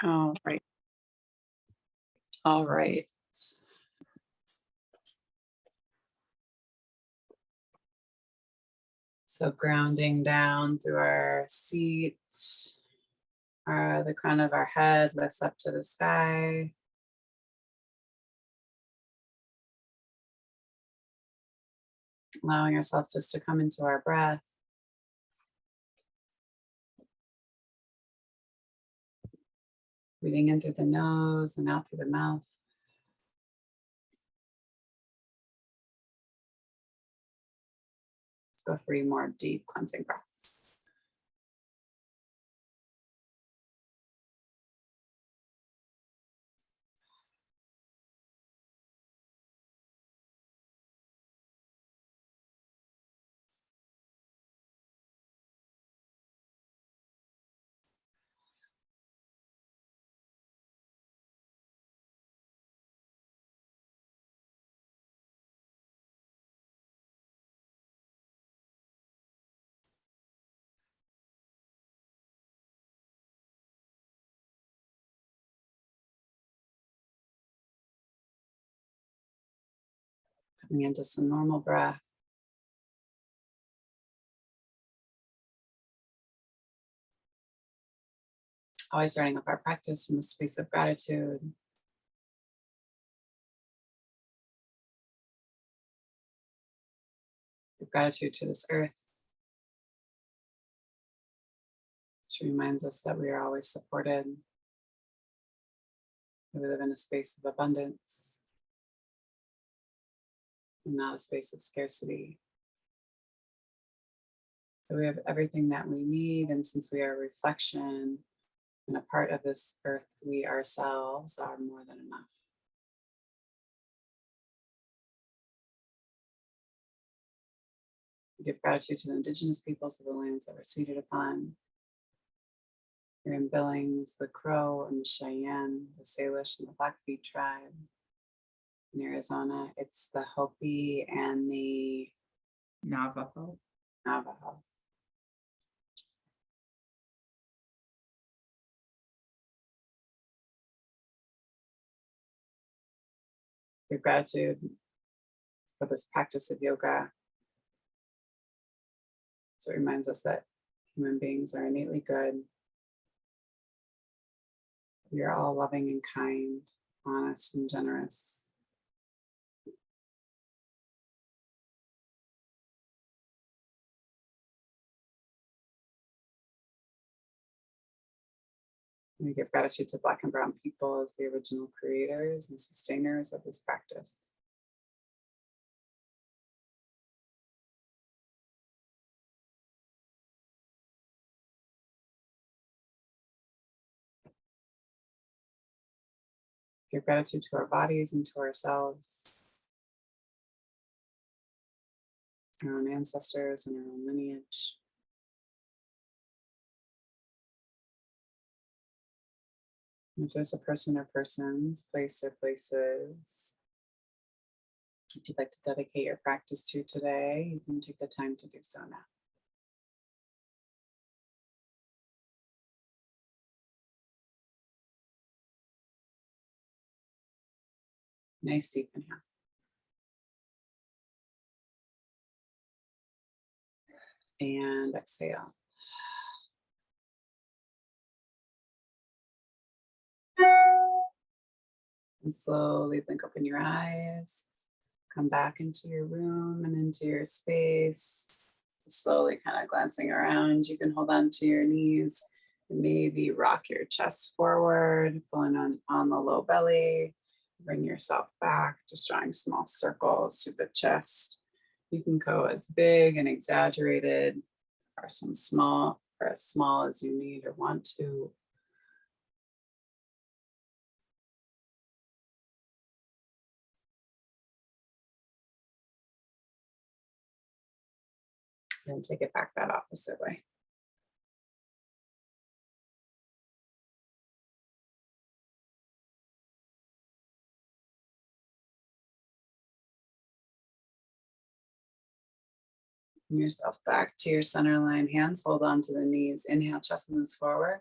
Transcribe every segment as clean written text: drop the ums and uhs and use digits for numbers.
All right. All right. So grounding down through our seat, the crown of our head lifts up to the sky. Allowing ourselves just to come into our breath. Breathing in through the nose and out through the mouth. Let's go 3 more deep cleansing breaths. Coming into some normal breath. Always starting up our practice from a space of gratitude. Give gratitude to this earth. She reminds us that we are always supported. We live in a space of abundance and not a space of scarcity. So we have everything that we need, and since we are a reflection and a part of this earth, we ourselves are more than enough. We give gratitude to the indigenous peoples of the lands that we're seated upon. Here in Billings, the Crow and the Cheyenne, the Salish and the Blackfeet tribe. In Arizona, it's the Hopi and the Navajo. Navajo. Give gratitude for this practice of yoga. So it reminds us that human beings are innately good. We are all loving and kind, honest and generous. We give gratitude to Black and Brown people as the original creators and sustainers of this practice. Give gratitude to our bodies and to ourselves, our own ancestors and our own lineage. And if there's a person or persons, place or places that you'd like to dedicate your practice to today, you can take the time to do so now. Nice deep inhale. And exhale. And slowly blink open your eyes. Come back into your room and into your space. Slowly kind of glancing around. You can hold on to your knees and maybe rock your chest forward, pulling on the low belly. Bring yourself back, just drawing small circles to the chest. You can go as big and exaggerated or some small, or as small as you need or want to. And take it back that opposite way. Bring yourself back to your center line. Hands hold on to the knees. Inhale, chest moves forward.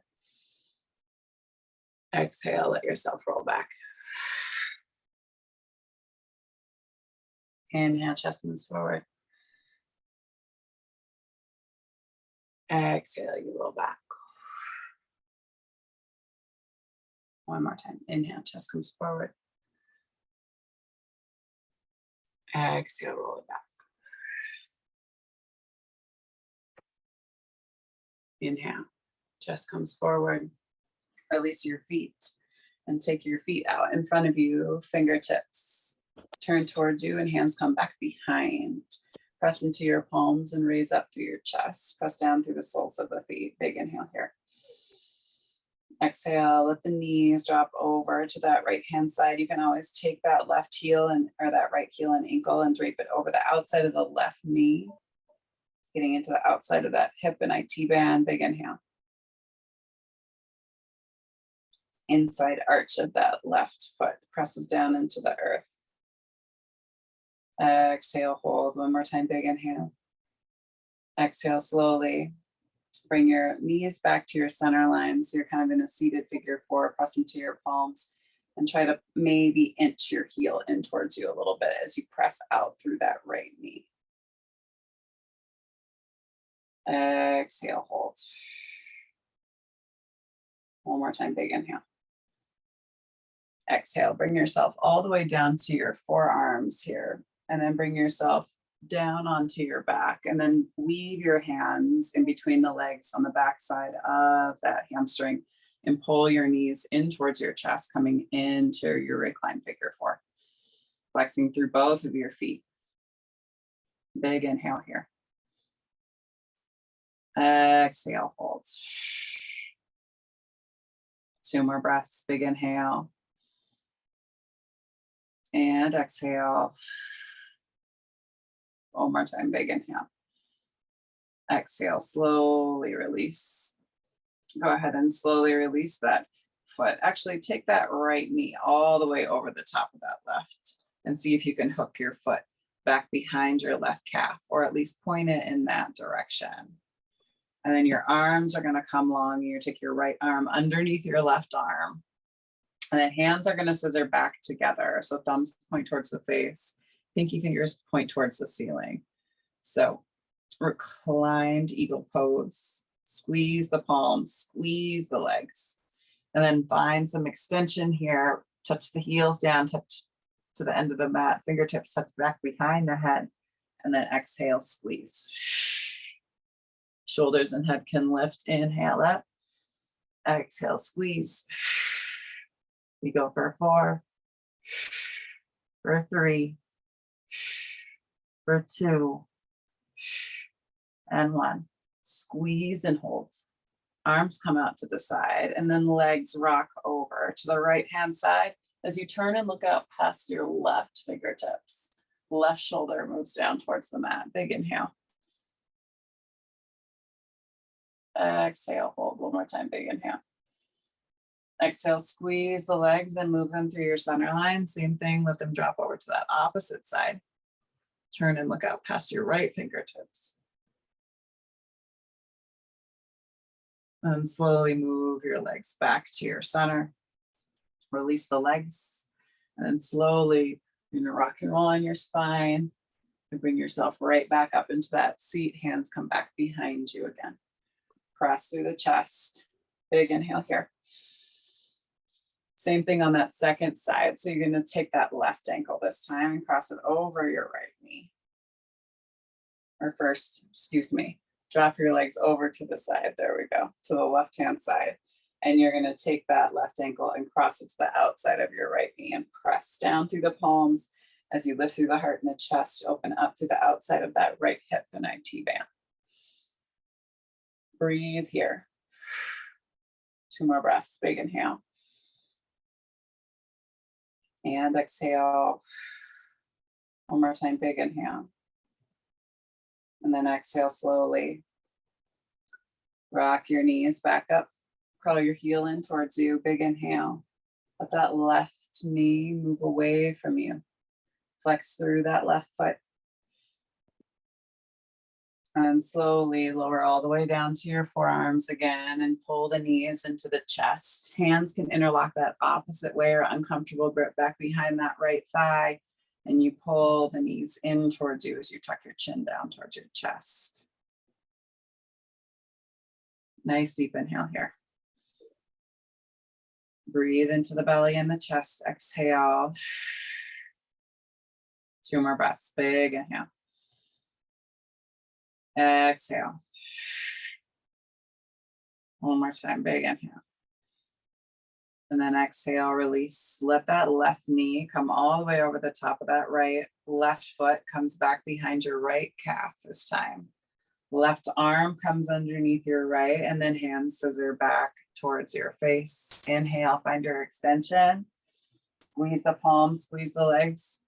Exhale, let yourself roll back. Inhale, chest moves forward. Exhale, you roll back. One more time. Inhale, chest comes forward. Exhale, roll it back. Inhale, chest comes forward. Release your feet and take your feet out in front of you, fingertips turn towards you and hands come back behind. Press into your palms and raise up through your chest. Press down through the soles of the feet. Big inhale here. Exhale, let the knees drop over to that right hand side. You can always take that left heel or that right heel and ankle and drape it over the outside of the left knee. Getting into the outside of that hip and IT band. Big inhale. Inside arch of that left foot presses down into the earth. Exhale, hold. One more time, big inhale. Exhale slowly. Bring your knees back to your center line. So you're kind of in a seated figure four. Press into your palms and try to maybe inch your heel in towards you a little bit as you press out through that right knee. Exhale, hold. One more time, big inhale. Exhale, bring yourself all the way down to your forearms here, and then bring yourself down onto your back, and then weave your hands in between the legs on the back side of that hamstring and pull your knees in towards your chest, coming into your reclined figure four. Flexing through both of your feet. Big inhale here. Exhale, hold. 2 more breaths, big inhale. And exhale. One more time, big inhale. Exhale, slowly release. Go ahead and slowly release that foot. Actually, take that right knee all the way over the top of that left and see if you can hook your foot back behind your left calf, or at least point it in that direction. And then your arms are going to come long. You take your right arm underneath your left arm. And then hands are going to scissor back together. So thumbs point towards the face, pinky fingers point towards the ceiling. So reclined eagle pose. Squeeze the palms, squeeze the legs. And then find some extension here. Touch the heels down, touch to the end of the mat. Fingertips touch back behind the head. And then exhale, squeeze. Shoulders and head can lift. Inhale up. Exhale, squeeze. We go for 4, for 3, for 2, and 1. Squeeze and hold. Arms come out to the side, and then legs rock over to the right hand side as you turn and look out past your left fingertips. Left shoulder moves down towards the mat. Big inhale. Exhale, hold. One more time, big inhale. Exhale, squeeze the legs and move them through your center line. Same thing, let them drop over to that opposite side. Turn and look out past your right fingertips. And slowly move your legs back to your center. Release the legs. And then slowly, you're gonna rock and roll on your spine. And bring yourself right back up into that seat. Hands come back behind you again. Press through the chest. Big inhale here. Same thing on that second side. So you're going to take that left ankle this time and cross it over your right knee. Or first, excuse me, drop your legs over to the side. There we go, to the left-hand side. And you're going to take that left ankle and cross it to the outside of your right knee and press down through the palms as you lift through the heart and the chest, open up to the outside of that right hip and IT band. Breathe here. 2 more breaths, big inhale. And exhale. One more time, big inhale. And then exhale slowly. Rock your knees back up. Curl your heel in towards you. Big inhale. Let that left knee move away from you. Flex through that left foot. And slowly lower all the way down to your forearms again and pull the knees into the chest. Hands can interlock that opposite way or uncomfortable grip back behind that right thigh. And you pull the knees in towards you as you tuck your chin down towards your chest. Nice deep inhale here. Breathe into the belly and the chest. Exhale. 2 more breaths. Big inhale. Exhale. 1 more time. Big inhale. And then exhale, release. Let that left knee come all the way over the top of that right. Left foot comes back behind your right calf this time. Left arm comes underneath your right, and then hands scissor back towards your face. Inhale, find your extension. Squeeze the palms, squeeze the legs,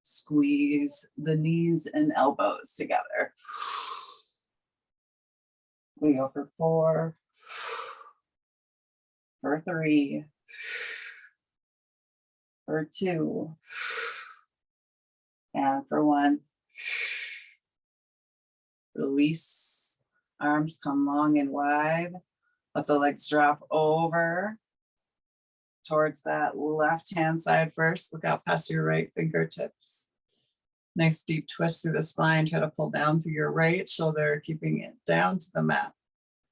squeeze the knees and elbows together. We go for 4, for 3, for 2, and for 1. Release. Arms come long and wide. Let the legs drop over towards that left hand side first. Look out past your right fingertips. Nice deep twist through the spine. Try to pull down through your right shoulder, keeping it down to the mat.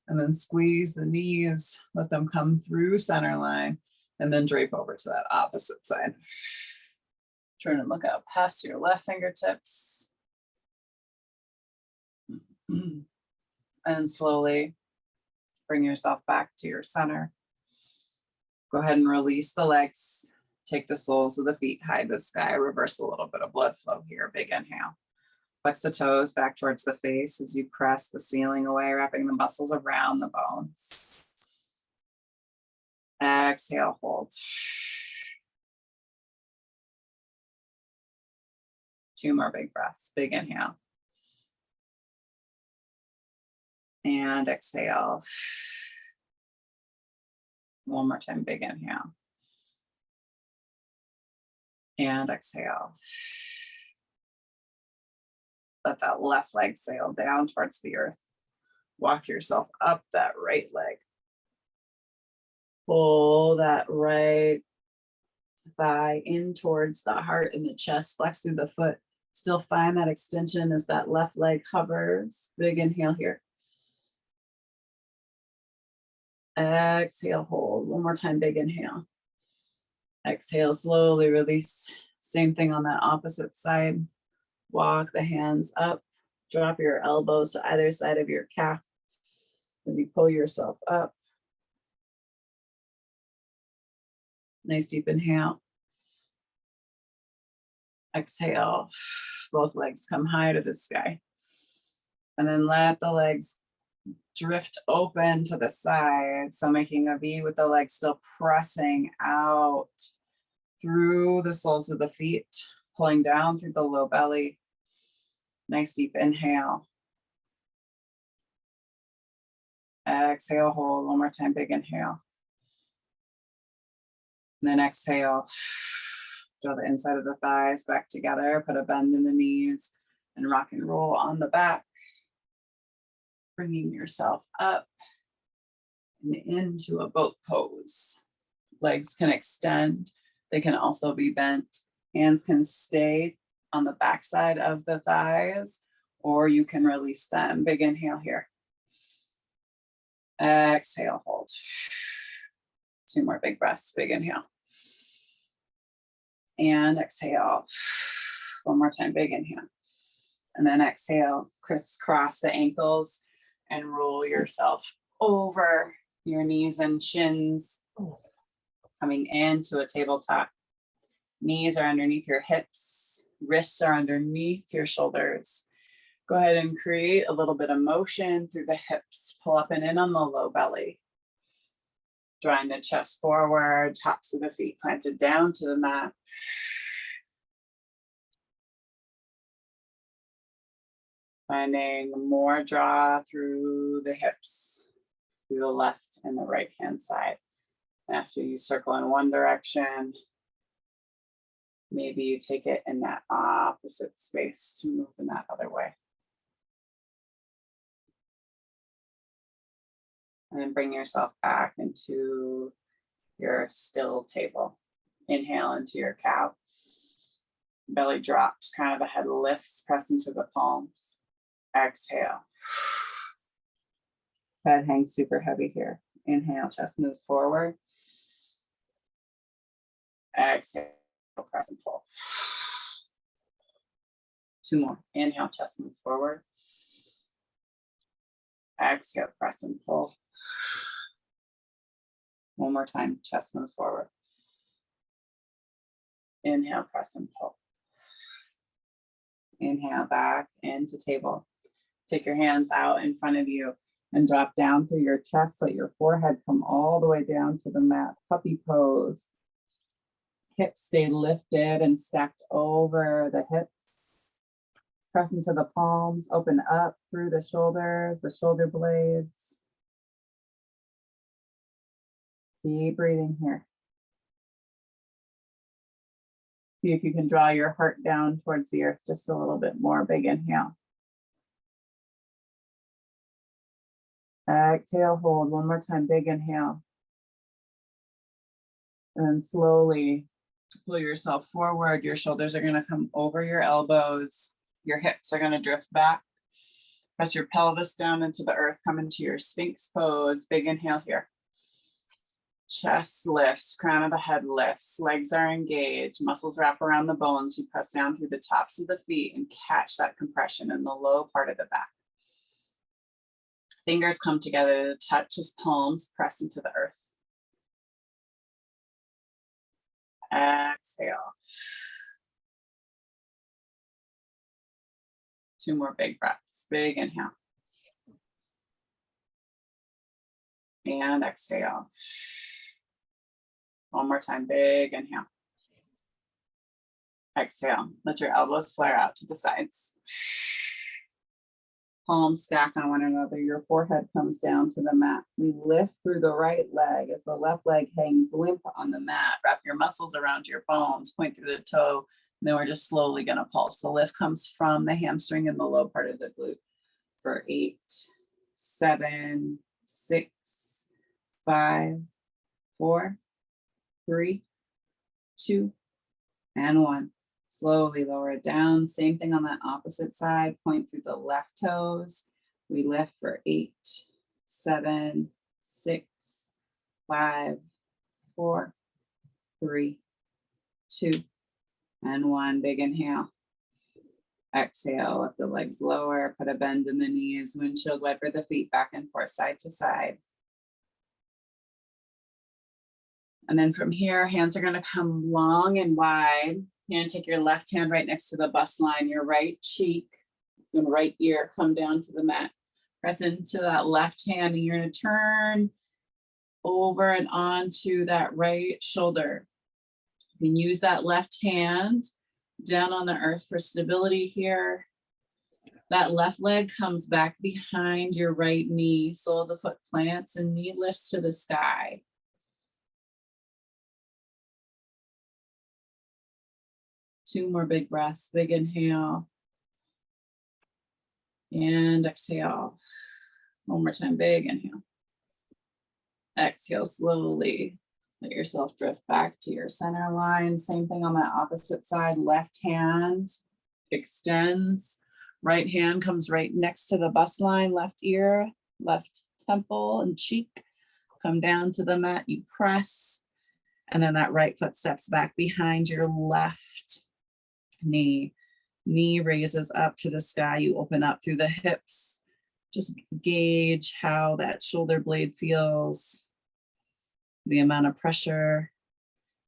And then squeeze the knees. Let them come through center line. And then drape over to that opposite side. Turn and look out past your left fingertips. And slowly bring yourself back to your center. Go ahead and release the legs. Take the soles of the feet high to the sky. Reverse a little bit of blood flow here. Big inhale. Flex the toes back towards the face as you press the ceiling away, wrapping the muscles around the bones. Exhale, hold. 2 more big breaths. Big inhale. And exhale. 1 more time, big inhale. And exhale. Let that left leg sail down towards the earth. Walk yourself up that right leg. Pull that right thigh in towards the heart and the chest. Flex through the foot. Still find that extension as that left leg hovers. Big inhale here. Exhale, hold. 1 more time, big inhale. Exhale, slowly release. Same thing on that opposite side. Walk the hands up. Drop your elbows to either side of your calf as you pull yourself up. Nice deep inhale. Exhale. Both legs come high to the sky. And then let the legs drift open to the side. So making a V with the legs still pressing out through the soles of the feet, pulling down through the low belly. Nice deep inhale. Exhale, hold. 1 more time, big inhale. And then exhale. Draw the inside of the thighs back together. Put a bend in the knees and rock and roll on the back. Bringing yourself up and into a boat pose. Legs can extend. They can also be bent. Hands can stay on the backside of the thighs, or you can release them. Big inhale here. Exhale, hold. 2 more big breaths. Big inhale. And exhale. 1 more time, big inhale. And then exhale, crisscross the ankles and roll yourself over your knees and shins, coming into a tabletop. Knees are underneath your hips, wrists are underneath your shoulders. Go ahead and create a little bit of motion through the hips. Pull up and in on the low belly. Drawing the chest forward, tops of the feet planted down to the mat. Finding more draw through the hips, through the left and the right hand side. After you circle in one direction, maybe you take it in that opposite space to move in that other way. And then bring yourself back into your still table. Inhale into your cow. Belly drops, crown of the head lifts, press into the palms. Exhale. Head hangs super heavy here. Inhale, chest moves forward. Exhale, press and pull. 2 more. Inhale, chest moves forward. Exhale, press and pull. 1 more time, chest moves forward. Inhale, press and pull. Inhale, back into table. Take your hands out in front of you and drop down through your chest. Let your forehead come all the way down to the mat. Puppy pose. Hips stay lifted and stacked over the hips. Press into the palms, open up through the shoulders, the shoulder blades. Keep breathing here. See if you can draw your heart down towards the earth just a little bit more. Big inhale. Exhale, hold. 1 more time, big inhale. And then slowly pull yourself forward. Your shoulders are gonna come over your elbows. Your hips are gonna drift back. Press your pelvis down into the earth. Come into your Sphinx pose. Big inhale here. Chest lifts, crown of the head lifts, legs are engaged, muscles wrap around the bones. You press down through the tops of the feet and catch that compression in the low part of the back. Fingers come together to touch as palms press into the earth. Exhale. 2 more big breaths. Big inhale. And exhale. 1 more time, big inhale. Exhale. Let your elbows flare out to the sides. Palms stack on one another. Your forehead comes down to the mat. We lift through the right leg as the left leg hangs limp on the mat. Wrap your muscles around your bones, point through the toe, and then we're just slowly gonna pulse. The lift comes from the hamstring and the low part of the glute for 8, 7, 6, 5, 4, 3, 2, and 1. Slowly lower it down. Same thing on that opposite side. Point through the left toes. We lift for 8, 7, 6, 5, 4, 3, 2, and 1. Big inhale. Exhale, lift the legs lower, put a bend in the knees, windshield wiper the feet back and forth, side to side. And then from here, hands are gonna come long and wide. You're gonna take your left hand right next to the bust line, your right cheek and right ear come down to the mat. Press into that left hand and you're gonna turn over and onto that right shoulder. You can use that left hand down on the earth for stability here. That left leg comes back behind your right knee. Sole of the foot plants and knee lifts to the sky. Two more big breaths, big inhale. And exhale. One more time, big inhale. Exhale slowly. Let yourself drift back to your center line. Same thing on that opposite side. Left hand extends. Right hand comes right next to the bust line. Left ear, left temple and cheek. Come down to the mat, you press. And then that right foot steps back behind your left knee. Knee raises up to the sky. You open up through the hips. Just gauge how that shoulder blade feels. The amount of pressure.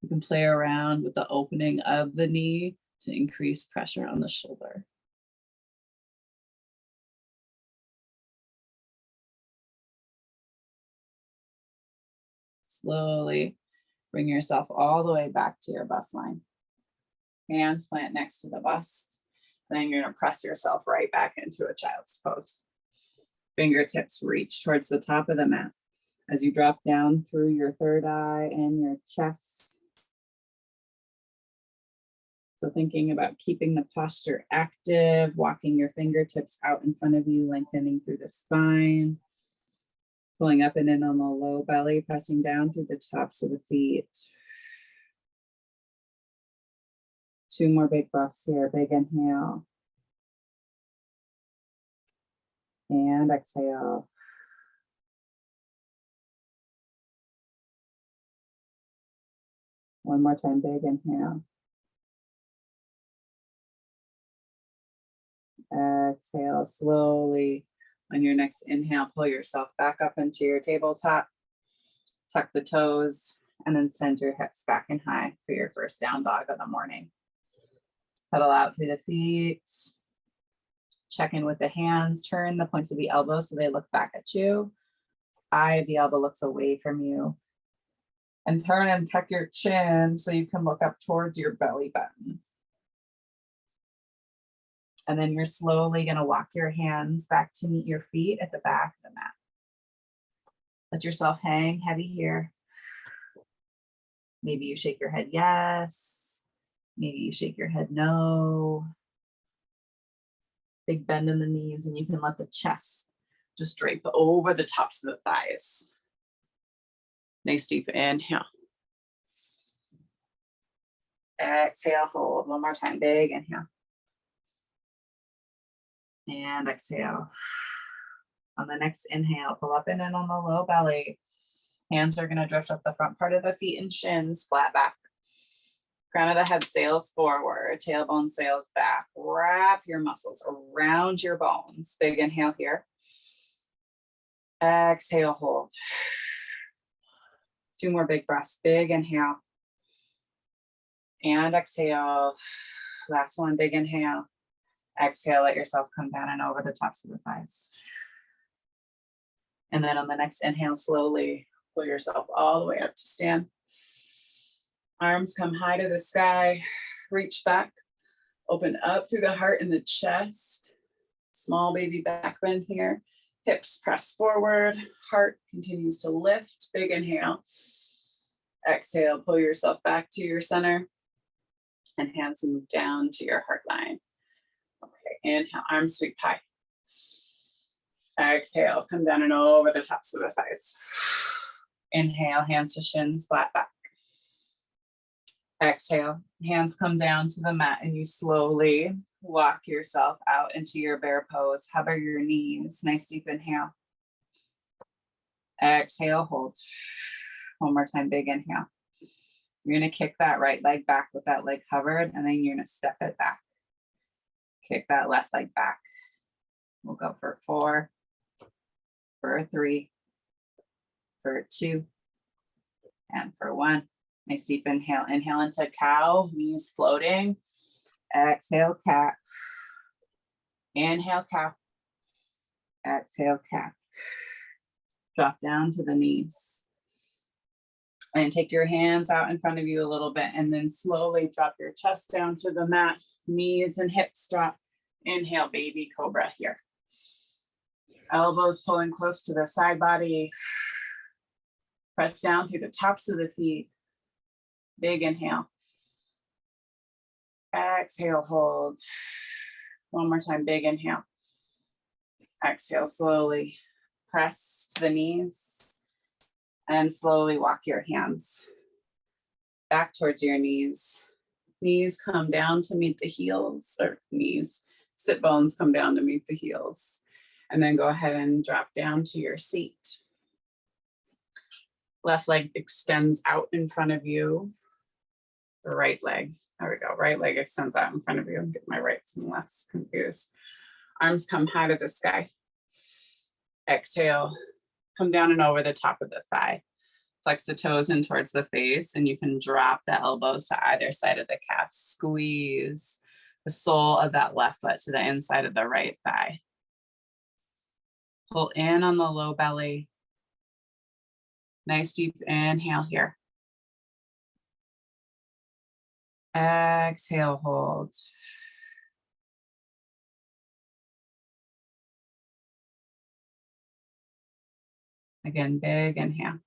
You can play around with the opening of the knee to increase pressure on the shoulder. Slowly bring yourself all the way back to your bust line. Hands plant next to the bust. Then you're gonna press yourself right back into a child's pose. Fingertips reach towards the top of the mat. As you drop down through your third eye and your chest. So thinking about keeping the posture active, walking your fingertips out in front of you, lengthening through the spine. Pulling up and in on the low belly, pressing down through the tops of the feet. 2 more big breaths here. Big inhale. And exhale. One more time, big inhale. Exhale slowly. On your next inhale, pull yourself back up into your tabletop. Tuck the toes, and then send your hips back and high for your first down dog of the morning. Pedal out through the feet. Check in with the hands. Turn the points of the elbows so they look back at you. Eye of the elbow looks away from you. And turn and tuck your chin so you can look up towards your belly button. And then you're slowly going to walk your hands back to meet your feet at the back of the mat. Let yourself hang heavy here. Maybe you shake your head yes. Maybe you shake your head no. Big bend in the knees, and you can let the chest just drape over the tops of the thighs. Nice deep inhale. Exhale, hold. One more time, big inhale. And exhale. On the next inhale, pull up and in on the low belly. Hands are going to drift up the front part of the feet and shins, flat back. Crown of the head sails forward, tailbone sails back. Wrap your muscles around your bones. Big inhale here. Exhale, hold. 2 more big breaths. Big inhale. And exhale. Last one, big inhale. Exhale, let yourself come down and over the tops of the thighs. And then on the next inhale, slowly pull yourself all the way up to stand. Arms come high to the sky. Reach back. Open up through the heart and the chest. Small baby back bend here. Hips press forward. Heart continues to lift. Big inhale. Exhale, pull yourself back to your center. And hands move down to your heart line. Okay, inhale, arms sweep high. Exhale, come down and over the tops of the thighs. Inhale, hands to shins, flat back. Exhale, hands come down to the mat and you slowly walk yourself out into your bear pose. Hover your knees, nice deep inhale. Exhale, hold. One more time, big inhale. You're gonna kick that right leg back with that leg covered, and then you're gonna step it back. Kick that left leg back. We'll go for 4, for 3, for 2, and for 1. Nice deep inhale. Inhale into cow, knees floating. Exhale, cat. Inhale, cow. Exhale, cat. Drop down to the knees. And take your hands out in front of you a little bit, and then slowly drop your chest down to the mat. Knees and hips drop. Inhale, baby cobra here. Elbows pulling close to the side body. Press down through the tops of the feet. Big inhale. Exhale, hold. One more time, big inhale. Exhale, slowly press to the knees. And slowly walk your hands back towards your knees. Knees come down to meet the heels, or knees, sit bones come down to meet the heels. And then go ahead and drop down to your seat. Left leg extends out in front of you. The right leg, there we go. Right leg extends out in front of you. I'm getting my rights and lefts confused. Arms come high to the sky. Exhale, come down and over the top of the thigh. Flex the toes in towards the face, and you can drop the elbows to either side of the calf. Squeeze the sole of that left foot to the inside of the right thigh. Pull in on the low belly. Nice deep inhale here. Exhale, hold. Again, big inhale.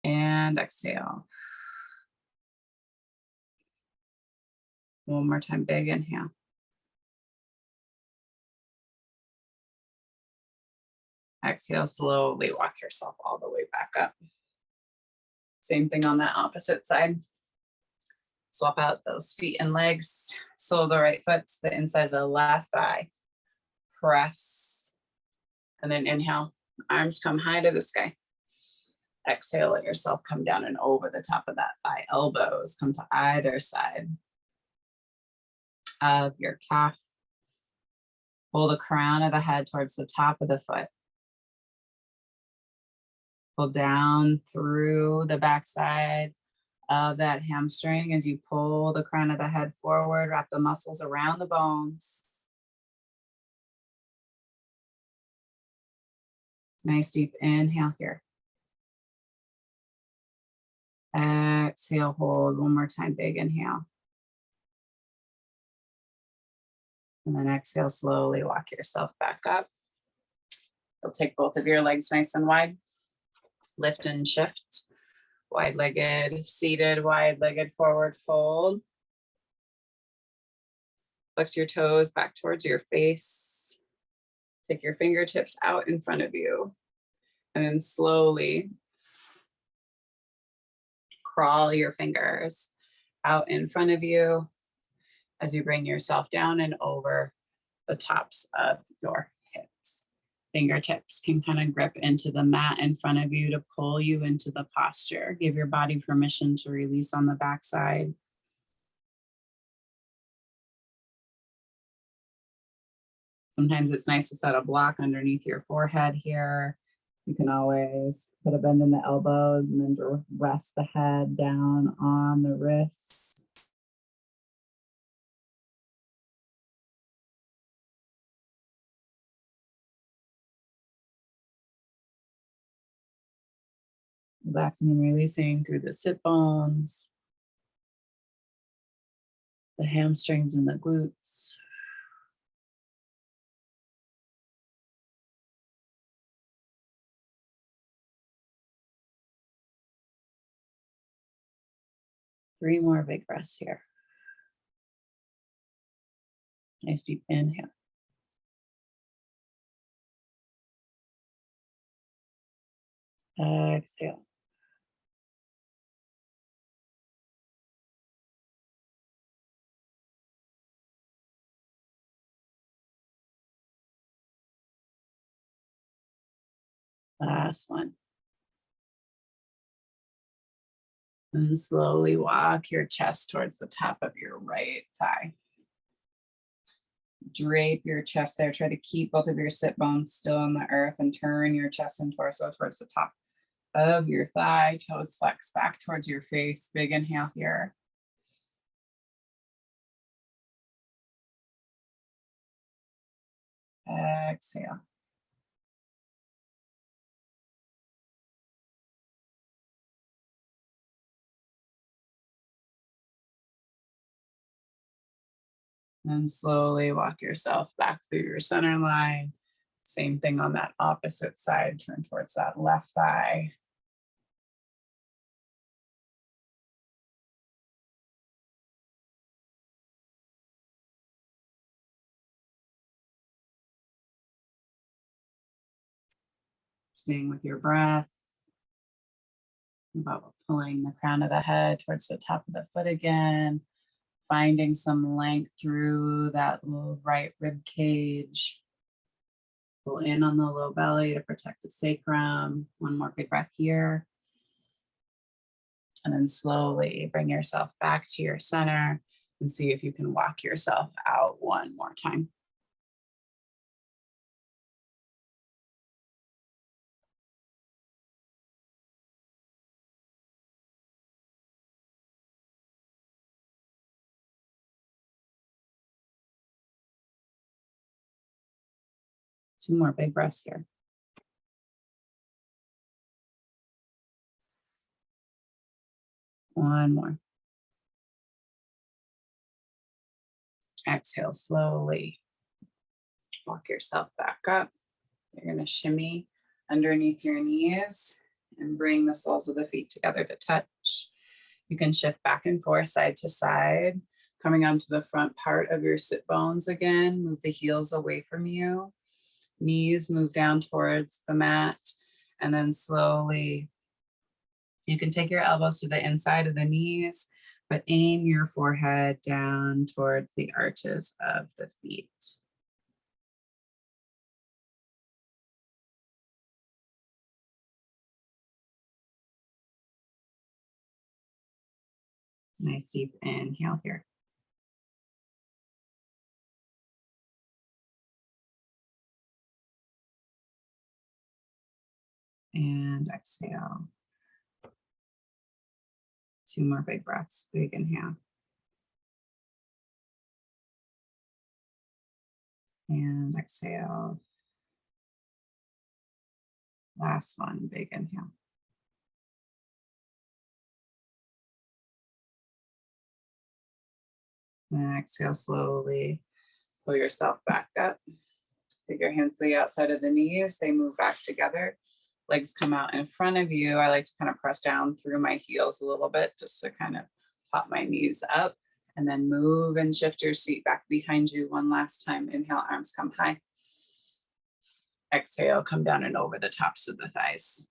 And exhale. One more time, big inhale. Exhale, slowly walk yourself all the way back up. Same thing on that opposite side. Swap out those feet and legs. Sole of the right foot to the inside of the left thigh. Press. And then inhale. Arms come high to the sky. Exhale, let yourself come down and over the top of that thigh. Elbows come to either side of your calf. Pull the crown of the head towards the top of the foot. Pull down through the backside of that hamstring as you pull the crown of the head forward. Wrap the muscles around the bones. Nice deep inhale here. Exhale, hold one more time, big inhale. And then exhale, slowly walk yourself back up. You'll take both of your legs nice and wide. Lift and shift. Wide-legged, seated, wide-legged forward fold. Flex your toes back towards your face. Take your fingertips out in front of you. And then slowly crawl your fingers out in front of you as you bring yourself down and over the tops of your hips. Fingertips can kind of grip into the mat in front of you to pull you into the posture. Give your body permission to release on the backside. Sometimes it's nice to set a block underneath your forehead here. You can always put a bend in the elbows and then rest the head down on the wrists. Relaxing and releasing through the sit bones, the hamstrings and the glutes. Three more big breaths here. Nice deep inhale. Exhale. Last one. And slowly walk your chest towards the top of your right thigh. Drape your chest there. Try to keep both of your sit bones still on the earth and turn your chest and torso towards the top of your thigh. Toes flex back towards your face. Big inhale here. Exhale. And slowly walk yourself back through your center line. Same thing on that opposite side. Turn towards that left thigh. Staying with your breath. About pulling the crown of the head towards the top of the foot again. Finding some length through that little right rib cage. Pull in on the low belly to protect the sacrum. One more big breath here. And then slowly bring yourself back to your center and see if you can walk yourself out one more time. Two more big breaths here. One more. Exhale slowly. Walk yourself back up. You're going to shimmy underneath your knees and bring the soles of the feet together to touch. You can shift back and forth, side to side, coming onto the front part of your sit bones again. Move the heels away from you. Knees move down towards the mat, and then slowly you can take your elbows to the inside of the knees, but aim your forehead down towards the arches of the feet. Nice deep inhale here. And exhale. 2 more big breaths. Big inhale. And exhale. Last one, big inhale. And exhale slowly. Pull yourself back up. Take your hands to the outside of the knees. They move back together. Legs come out in front of you. I like to kind of press down through my heels a little bit just to kind of pop my knees up, and then move and shift your seat back behind you one last time. Inhale, arms come high. Exhale, come down and over the tops of the thighs.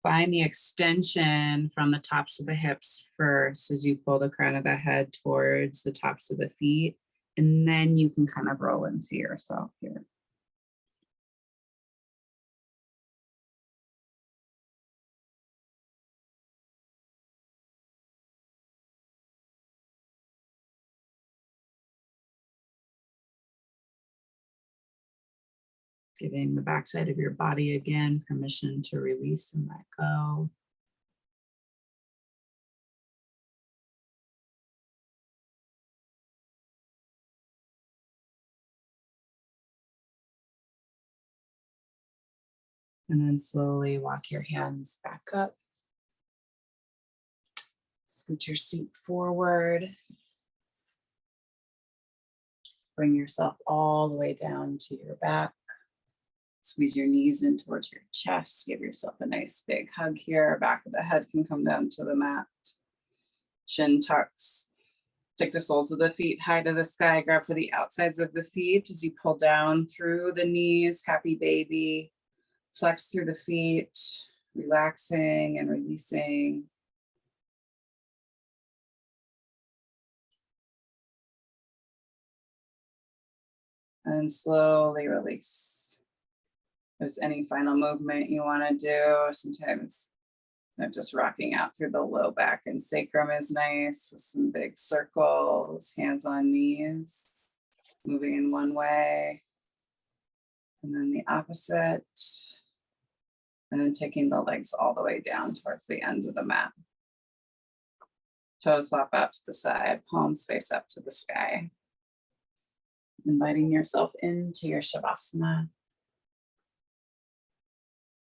Find the extension from the tops of the hips first as you pull the crown of the head towards the tops of the feet, and then you can kind of roll into yourself here. Giving the backside of your body again permission to release and let go. And then slowly walk your hands back up. Scoot your seat forward. Bring yourself all the way down to your back. Squeeze your knees in towards your chest. Give yourself a nice big hug here. Back of the head can come down to the mat. Shin tucks. Take the soles of the feet high to the sky. Grab for the outsides of the feet as you pull down through the knees. Happy baby. Flex through the feet, relaxing and releasing. And slowly release. If there's any final movement you want to do, sometimes just rocking out through the low back and sacrum is nice with some big circles, hands on knees, moving in one way, and then the opposite. And then taking the legs all the way down towards the ends of the mat. Toes flop out to the side, palms face up to the sky. Inviting yourself into your Shavasana.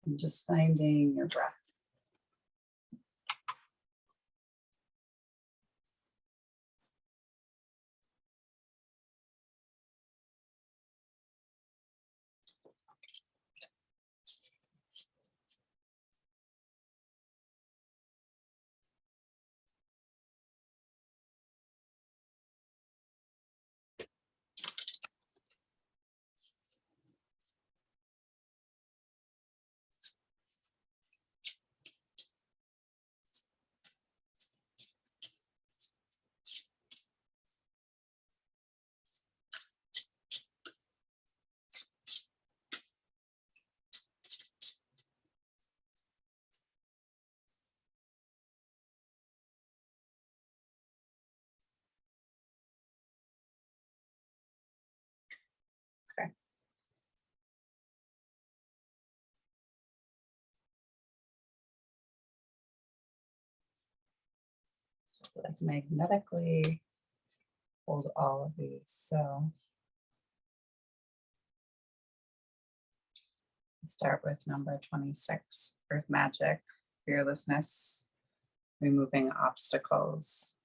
And just finding your breath. Okay. So let's magnetically hold all of these. So start with number 26, Earth Magic, Fearlessness, removing obstacles.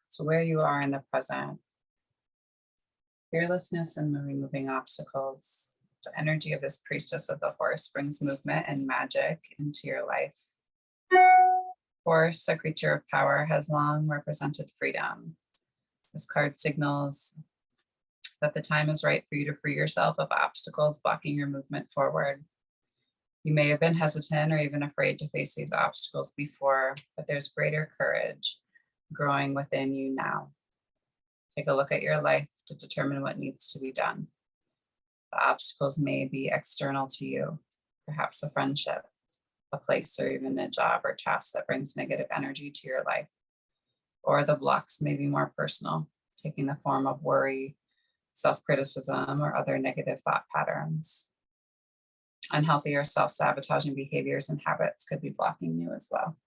So where you are in the present, fearlessness and removing obstacles. The energy of this priestess of the horse brings movement and magic into your life. Horse, a creature of power, has long represented freedom. This card signals that the time is right for you to free yourself of obstacles blocking your movement forward. You may have been hesitant or even afraid to face these obstacles before, but there's greater courage growing within you now. Take a look at your life to determine what needs to be done. The obstacles may be external to you, perhaps a friendship, a place, or even a job or task that brings negative energy to your life. Or the blocks may be more personal, taking the form of worry, self-criticism, or other negative thought patterns. Unhealthy or self-sabotaging behaviors and habits could be blocking you as well.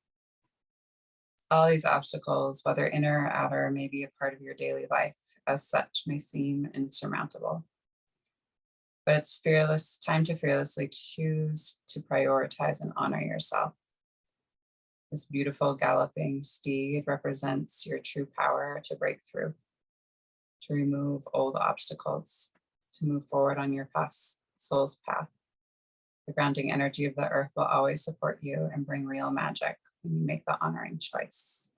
All these obstacles, whether inner or outer, may be a part of your daily life, as such may seem insurmountable. But it's time to fearlessly choose to prioritize and honor yourself. This beautiful galloping steed represents your true power to break through, to remove old obstacles, to move forward on your soul's path. The grounding energy of the earth will always support you and bring real magic when you make the honoring choice.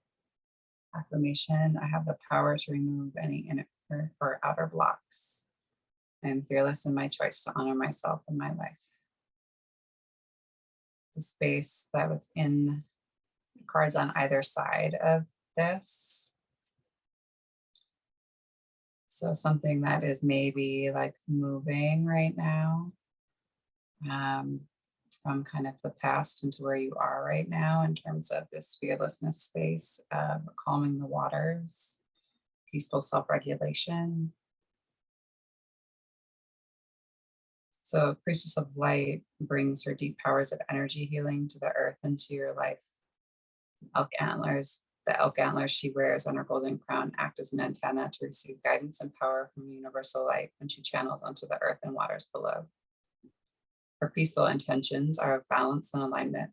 Affirmation: I have the power to remove any inner or outer blocks. I am fearless in my choice to honor myself in my life. The space that was in cards on either side of this. So something that is maybe like moving right now, from kind of the past into where you are right now in terms of this fearlessness space of calming the waters, peaceful self-regulation. So Priestess of Light brings her deep powers of energy healing to the earth into your life. Elk antlers, the elk antlers she wears on her golden crown act as an antenna to receive guidance and power from universal light when she channels onto the earth and waters below. Her peaceful intentions are of balance and alignment.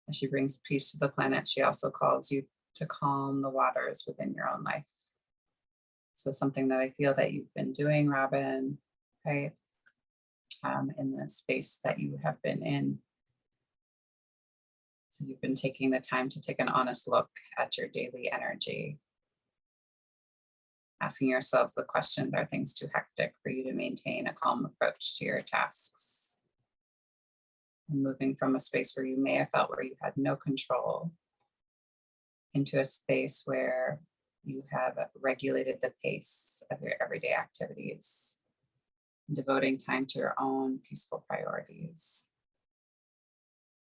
As she brings peace to the planet, she also calls you to calm the waters within your own life. So something that I feel that you've been doing, Robin, right? In the space that you have been in. So you've been taking the time to take an honest look at your daily energy, asking yourselves the question, are things too hectic for you to maintain a calm approach to your tasks? And moving from a space where you may have felt where you had no control into a space where you have regulated the pace of your everyday activities, devoting time to your own peaceful priorities.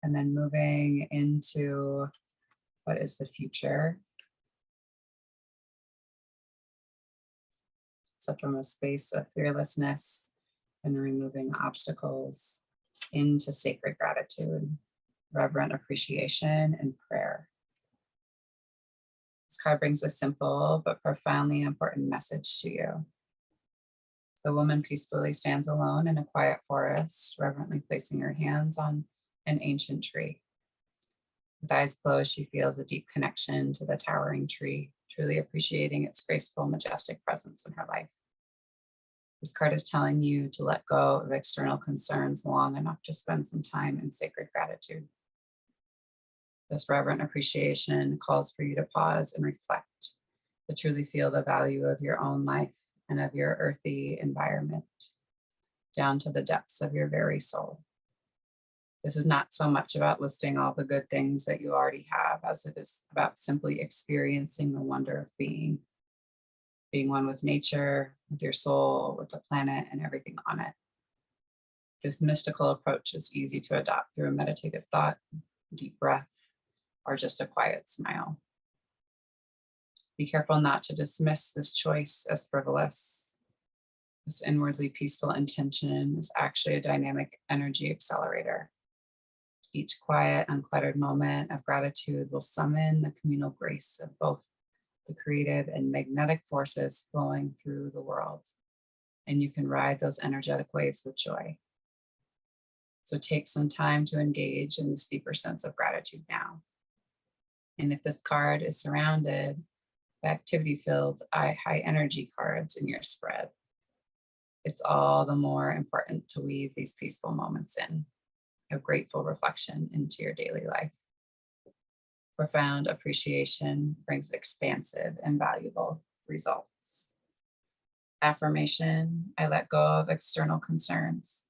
And then moving into what is the future. So from a space of fearlessness and removing obstacles into sacred gratitude, reverent appreciation, and prayer. This card brings a simple but profoundly important message to you. The woman peacefully stands alone in a quiet forest, reverently placing her hands on an ancient tree. With eyes closed, she feels a deep connection to the towering tree, truly appreciating its graceful, majestic presence in her life. This card is telling you to let go of external concerns long enough to spend some time in sacred gratitude. This reverent appreciation calls for you to pause and reflect, to truly feel the value of your own life and of your earthy environment, down to the depths of your very soul. This is not so much about listing all the good things that you already have as it is about simply experiencing the wonder of being one with nature, with your soul, with the planet, and everything on it. This mystical approach is easy to adopt through a meditative thought, deep breath, or just a quiet smile. Be careful not to dismiss this choice as frivolous. This inwardly peaceful intention is actually a dynamic energy accelerator. Each quiet, uncluttered moment of gratitude will summon the communal grace of both the creative and magnetic forces flowing through the world. And you can ride those energetic waves with joy. So take some time to engage in this deeper sense of gratitude now. And if this card is surrounded by activity-filled, high energy cards in your spread, it's all the more important to weave these peaceful moments in, of grateful reflection into your daily life. Profound appreciation brings expansive and valuable results. Affirmation, I let go of external concerns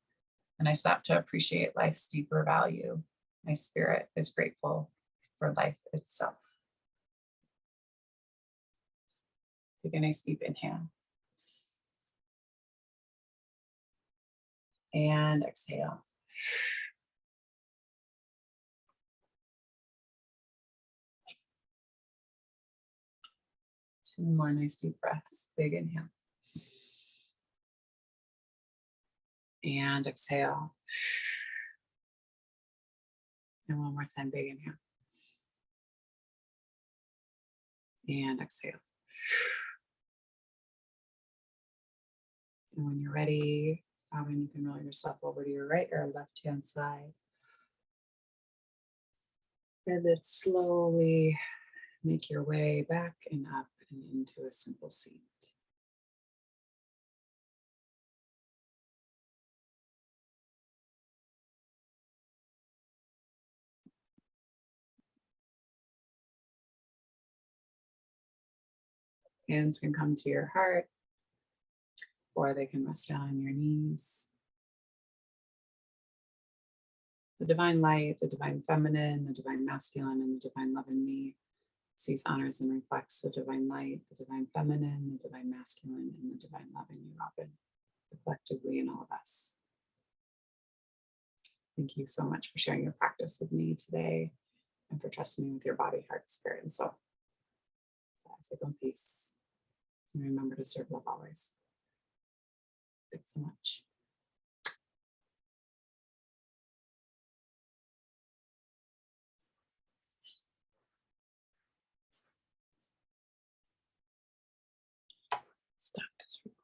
and I stop to appreciate life's deeper value. My spirit is grateful for life itself. Take a nice deep inhale. And exhale. Two more nice deep breaths. Big inhale. And exhale. And one more time, big inhale. And exhale. And when you're ready, you can roll yourself over to your right or left hand side. And then slowly make your way back and up and into a simple seat. Hands can come to your heart, or they can rest down on your knees. The divine light, the divine feminine, the divine masculine, and the divine love in me sees, honors, and reflects the divine light, the divine feminine, the divine masculine, and the divine love in you, Robin, reflectively in all of us. Thank you so much for sharing your practice with me today and for trusting me with your body, heart, spirit, and soul. So I say go in peace. And remember to serve love always. Thanks so much. Stop this recording.